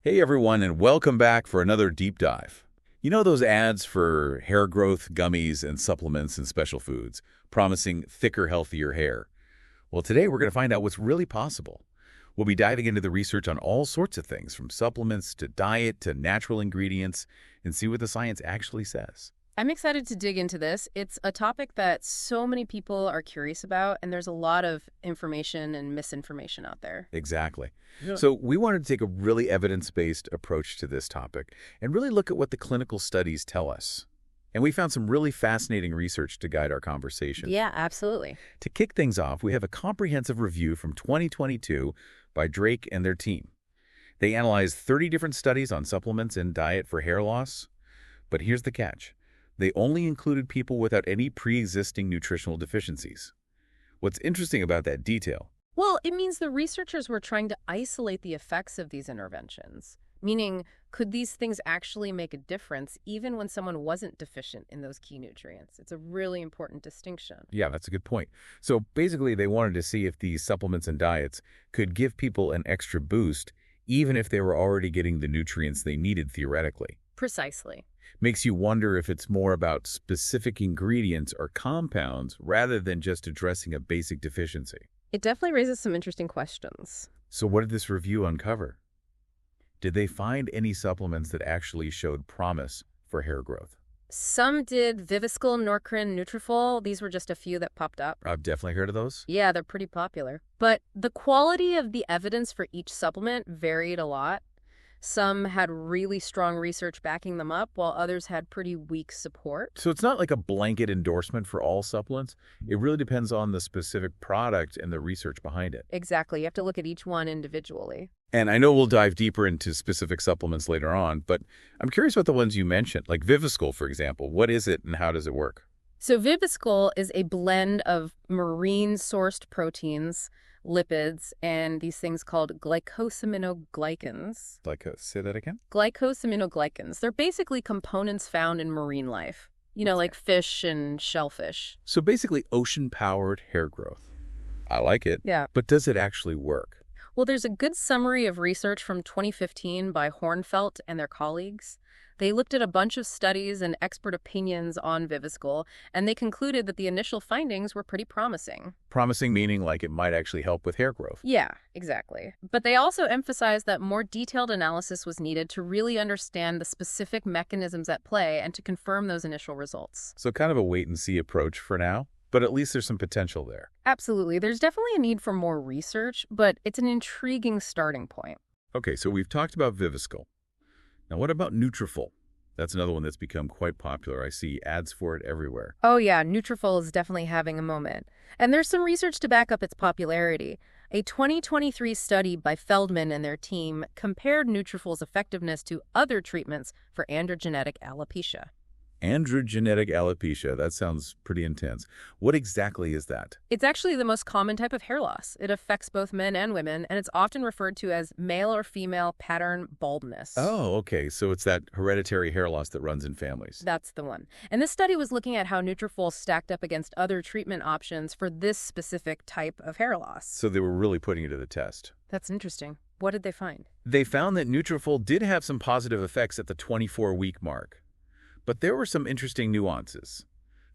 Hey everyone, and welcome back for another deep dive. You know those ads for hair growth, gummies, and supplements and special foods, promising thicker, healthier hair? Well, today we're going to find out what's really possible. We'll be diving into the research on all sorts of things, from supplements to diet to natural ingredients, and see what the science actually says. I'm excited to dig into this. It's a topic that so many people are curious about, and there's a lot of information and misinformation out there. Exactly. Yeah. So we wanted to take a really evidence-based approach to this topic and really look at what the clinical studies tell us. And we found some really fascinating research to guide our conversation. Yeah, absolutely. To kick things off, we have a comprehensive review from 2022 by Drake and their team. They analyzed 30 different studies on supplements and diet for hair loss. But here's the catch. They only included people without any pre-existing nutritional deficiencies. What's interesting about that detail? Well, it means the researchers were trying to isolate the effects of these interventions, meaning could these things actually make a difference even when someone wasn't deficient in those key nutrients? It's a really important distinction. Yeah, that's a good point. So basically, they wanted to see if these supplements and diets could give people an extra boost, even if they were already getting the nutrients they needed theoretically. Precisely. Makes you wonder if it's more about specific ingredients or compounds rather than just addressing a basic deficiency. It definitely raises some interesting questions. So what did this review uncover? Did they find any supplements that actually showed promise for hair growth? Some did Viviscal, Norcrin, Nutrafol. These were just a few that popped up. I've definitely heard of those. Yeah, they're pretty popular. But the quality of the evidence for each supplement varied a lot. Some had really strong research backing them up, while others had pretty weak support. So it's not like a blanket endorsement for all supplements. It really depends on the specific product and the research behind it. Exactly. You have to look at each one individually. And I know we'll dive deeper into specific supplements later on, but I'm curious about the ones you mentioned, like Viviscal, for example. What is it and how does it work? So Viviscal is a blend of marine-sourced proteins, lipids, and these things called glycosaminoglycans. Say that again? Glycosaminoglycans. They're basically components found in marine life, like fish and shellfish. So basically ocean-powered hair growth. I like it. Yeah. But does it actually work? Well, there's a good summary of research from 2015 by Hornfelt and their colleagues. They looked at a bunch of studies and expert opinions on Viviscal, and they concluded that the initial findings were pretty promising. Promising meaning like it might actually help with hair growth. Yeah, exactly. But they also emphasized that more detailed analysis was needed to really understand the specific mechanisms at play and to confirm those initial results. So kind of a wait-and-see approach for now, but at least there's some potential there. Absolutely. There's definitely a need for more research, but it's an intriguing starting point. Okay, so we've talked about Viviscal. Now what about Nutrafol? That's another one that's become quite popular. I see ads for it everywhere. Oh yeah, Nutrafol is definitely having a moment. And there's some research to back up its popularity. A 2023 study by Feldman and their team compared Nutrafol's effectiveness to other treatments for androgenetic alopecia. Androgenetic alopecia. That sounds pretty intense. What exactly is that? It's actually the most common type of hair loss. It affects both men and women, and it's often referred to as male or female pattern baldness. Oh, okay. So it's that hereditary hair loss that runs in families. That's the one. And this study was looking at how Nutrafol stacked up against other treatment options for this specific type of hair loss. So they were really putting it to the test. That's interesting. What did they find? They found that Nutrafol did have some positive effects at the 24-week mark. But there were some interesting nuances.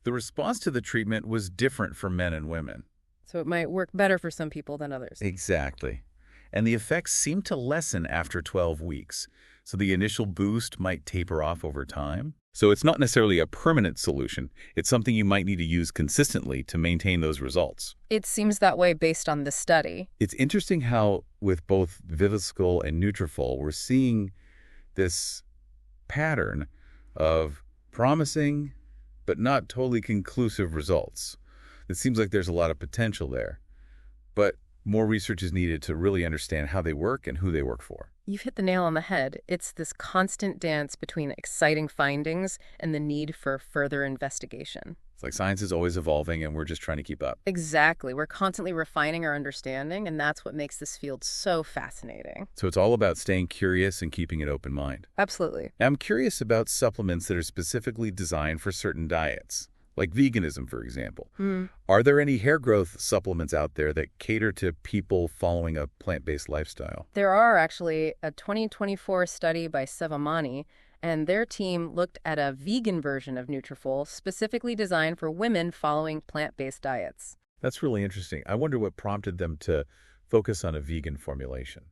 The response to the treatment was different for men and women. So it might work better for some people than others. Exactly. And the effects seemed to lessen after 12 weeks. So the initial boost might taper off over time. So it's not necessarily a permanent solution. It's something you might need to use consistently to maintain those results. It seems that way based on this study. It's interesting how with both Viviscal and Nutrafol, we're seeing this pattern of promising but not totally conclusive results. It seems like there's a lot of potential there, but more research is needed to really understand how they work and who they work for. You've hit the nail on the head. It's this constant dance between exciting findings and the need for further investigation. It's like science is always evolving and we're just trying to keep up. Exactly. We're constantly refining our understanding, and that's what makes this field so fascinating. So it's all about staying curious and keeping an open mind. Absolutely. I'm curious about supplements that are specifically designed for certain diets, like veganism, for example. Hmm. Are there any hair growth supplements out there that cater to people following a plant-based lifestyle? There are actually a 2024 study by Sevamani, and their team looked at a vegan version of Nutrafol specifically designed for women following plant-based diets. That's really interesting. I wonder what prompted them to focus on a vegan formulation.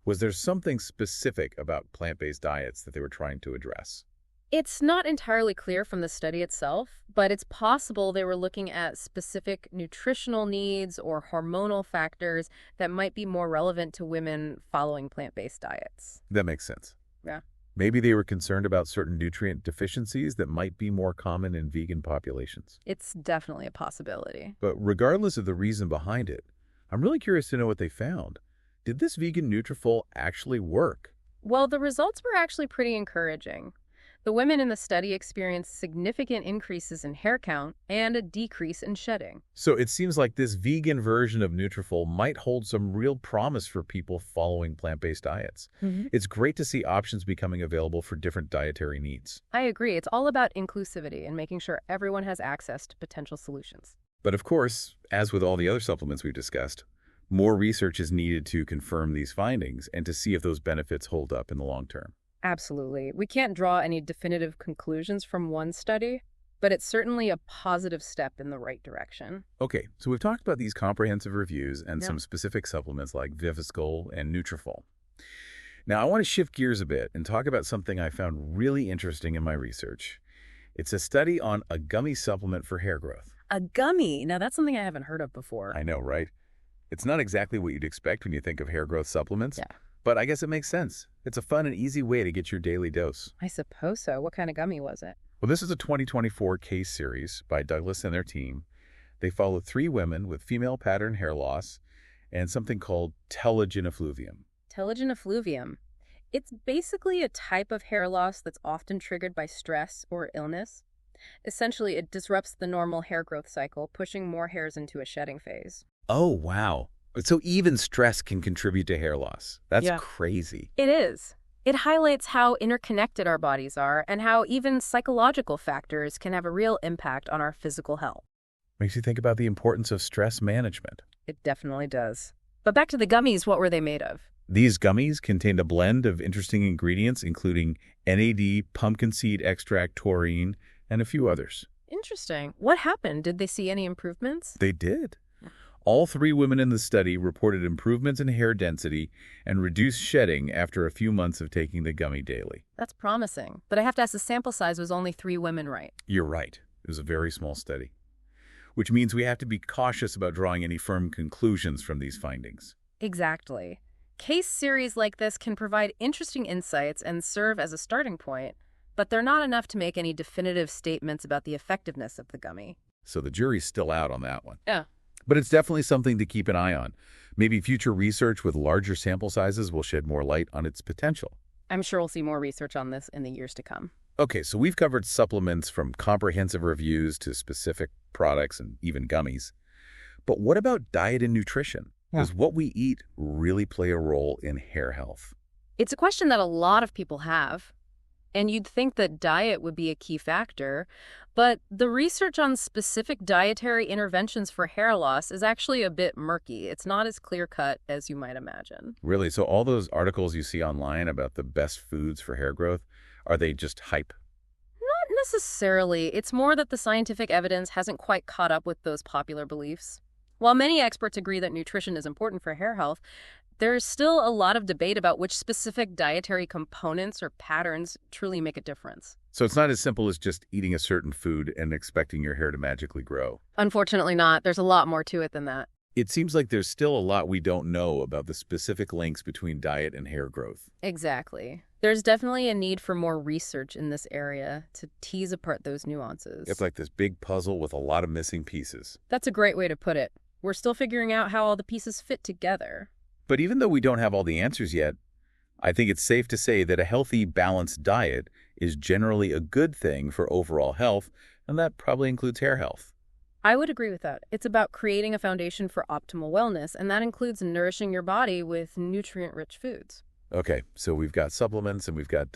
Was there something specific about plant-based diets that they were trying to address? It's not entirely clear from the study itself, but it's possible they were looking at specific nutritional needs or hormonal factors that might be more relevant to women following plant-based diets. That makes sense. Yeah. Maybe they were concerned about certain nutrient deficiencies that might be more common in vegan populations. It's definitely a possibility. But regardless of the reason behind it, I'm really curious to know what they found. Did this vegan Nutrafol actually work? Well, the results were actually pretty encouraging. The women in the study experienced significant increases in hair count and a decrease in shedding. So it seems like this vegan version of Nutrafol might hold some real promise for people following plant-based diets. It's great to see options becoming available for different dietary needs. I agree. It's all about inclusivity and making sure everyone has access to potential solutions. But of course, as with all the other supplements we've discussed, more research is needed to confirm these findings and to see if those benefits hold up in the long term. Absolutely. We can't draw any definitive conclusions from one study, but it's certainly a positive step in the right direction. Okay, so we've talked about these comprehensive reviews and Yeah. some specific supplements like Viviscol and Nutrafol. Now, I want to shift gears a bit and talk about something I found really interesting in my research. It's a study on a gummy supplement for hair growth. A gummy. Now, that's something I haven't heard of before. I know, right? It's not exactly what you'd expect when you think of hair growth supplements, Yeah. but I guess it makes sense. It's a fun and easy way to get your daily dose. I suppose so. What kind of gummy was it? Well, this is a 2024 case series by Douglas and their team. They followed 3 women with female pattern hair loss and something called telogen effluvium. Telogen effluvium. It's basically a type of hair loss that's often triggered by stress or illness. Essentially, it disrupts the normal hair growth cycle, pushing more hairs into a shedding phase. Oh, wow. So even stress can contribute to hair loss. That's Yeah. crazy. It is. It highlights how interconnected our bodies are and how even psychological factors can have a real impact on our physical health. Makes you think about the importance of stress management. It definitely does. But back to the gummies, what were they made of? These gummies contained a blend of interesting ingredients, including NAD, pumpkin seed extract, taurine, and a few others. Interesting. What happened? Did they see any improvements? They did. All 3 women in the study reported improvements in hair density and reduced shedding after a few months of taking the gummy daily. That's promising. But I have to ask, the sample size was only 3 women, right? You're right. It was a very small study, which means we have to be cautious about drawing any firm conclusions from these findings. Exactly. Case series like this can provide interesting insights and serve as a starting point, but they're not enough to make any definitive statements about the effectiveness of the gummy. So the jury's still out on that one. Yeah. But it's definitely something to keep an eye on. Maybe future research with larger sample sizes will shed more light on its potential. I'm sure we'll see more research on this in the years to come. Okay, so we've covered supplements from comprehensive reviews to specific products and even gummies. But what about diet and nutrition? Does what we eat really play a role in hair health? It's a question that a lot of people have, and you'd think that diet would be a key factor, but the research on specific dietary interventions for hair loss is actually a bit murky. It's not as clear-cut as you might imagine. Really? So all those articles you see online about the best foods for hair growth, are they just hype? Not necessarily. It's more that the scientific evidence hasn't quite caught up with those popular beliefs. While many experts agree that nutrition is important for hair health, there's still a lot of debate about which specific dietary components or patterns truly make a difference. So it's not as simple as just eating a certain food and expecting your hair to magically grow. Unfortunately not. There's a lot more to it than that. It seems like there's still a lot we don't know about the specific links between diet and hair growth. Exactly. There's definitely a need for more research in this area to tease apart those nuances. It's like this big puzzle with a lot of missing pieces. That's a great way to put it. We're still figuring out how all the pieces fit together. But even though we don't have all the answers yet, I think it's safe to say that a healthy, balanced diet is generally a good thing for overall health, and that probably includes hair health. I would agree with that. It's about creating a foundation for optimal wellness, and that includes nourishing your body with nutrient-rich foods. Okay, so we've got supplements and we've got